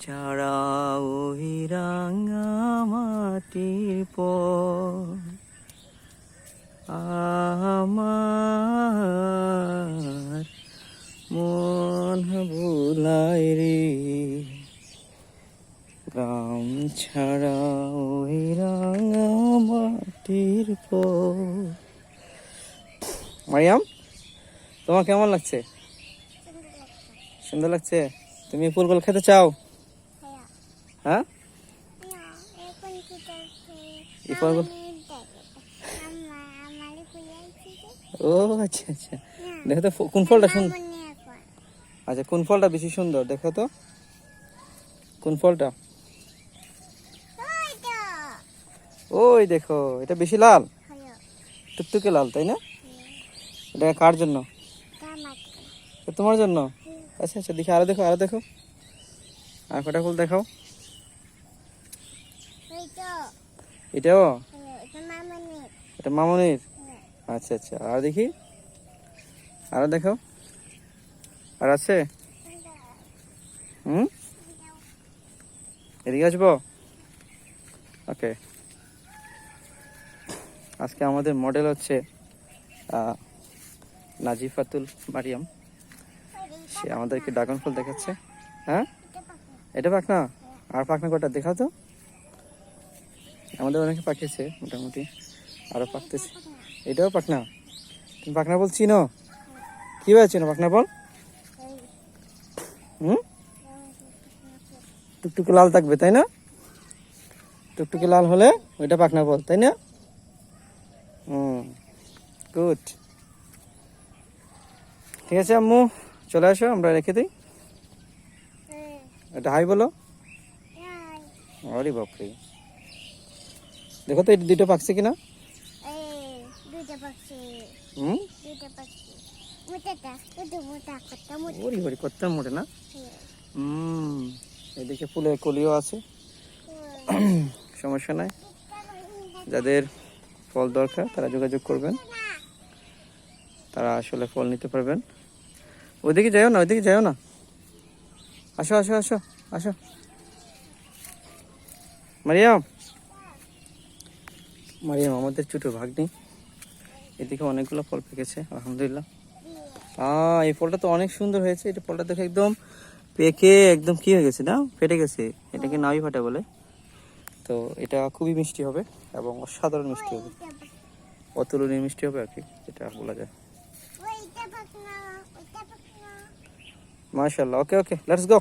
ছাড়া ওই রাঙা মাটির পর আমার মন ভুলায় রে, গ্রাম ছাড়া ওই রাঙা মাটির পর। মারিয়াম, তোমার কেমন লাগছে? সুন্দর লাগছে। তুমি ফুলগুলো খেতে চাও? হ্যাঁ, এই ফলগুলো। ও আচ্ছা আচ্ছা, দেখো তো কোন ফলটা সুন্দর। আচ্ছা, কোন ফলটা বেশি সুন্দর দেখো তো, কোন ফলটা? ওই দেখো, এটা বেশি লাল, টুকটুকে লাল, তাই না? এটা কার জন্য? তোমার জন্য। আচ্ছা আচ্ছা, দেখি আরো দেখো, আরো দেখো, আর কটা ফুল দেখাও। এটাও? এটা মামনির। আচ্ছা আচ্ছা, আর দেখি, আরো দেখাও, আর আছে? এদিকে আসবো। ওকে, আজকে আমাদের মডেল হচ্ছে নাজিফাতুল মারিয়াম। সে আমাদেরকে ড্রাগন ফল দেখাচ্ছে। হ্যাঁ, এটা পাখনা, আর পাখনা কটা দেখাও তো। আমাদের অনেকে পাকিয়েছে মোটামুটি, আরো পাকতেছে। এটাও পাখনা। তুমি পাখনা বল চিনো? কিভাবে চিনো পাখনা বল? টুকটুকে লাল থাকবে, তাই না? টুকটুকে লাল হলে ওইটা পাখনা বল, তাই না? গুড। ঠিক আছে আম্মু, চলে আসো, আমরা রেখে দিই। এটা হাই বলো। আরে বাপরে, দেখো তো এটা দুটো পাকছে কিনা। কত মোটে না। এদিকে ফুলের কলিও আছে। সমস্যা নাই, যাদের ফল দরকার তারা যোগাযোগ করবেন, তারা আসলে ফল নিতে পারবেন। ওইদিকে যাও না, ওইদিকে যাও না, আসো আসো আসো আসো। মারিয়াম, মারিয়াম আমাদের ছোট ভাগ্নি। এদিকে অনেকগুলো ফল পেকেছে আলহামদুলিল্লাহ। এই ফলটা তো অনেক সুন্দর হয়েছে। এটা ফলটা দেখে একদম পেকে একদম কি হয়ে গেছে না, ফেটে গেছে। এটাকে নাভি ফাটা বলে। তো এটা খুবই মিষ্টি হবে এবং অসাধারণ মিষ্টি হবে, অতুলনীয় মিষ্টি হবে আর কি, এটা বলা যায়। মাশাআল্লাহ। ওকে ওকে, লেটস গো।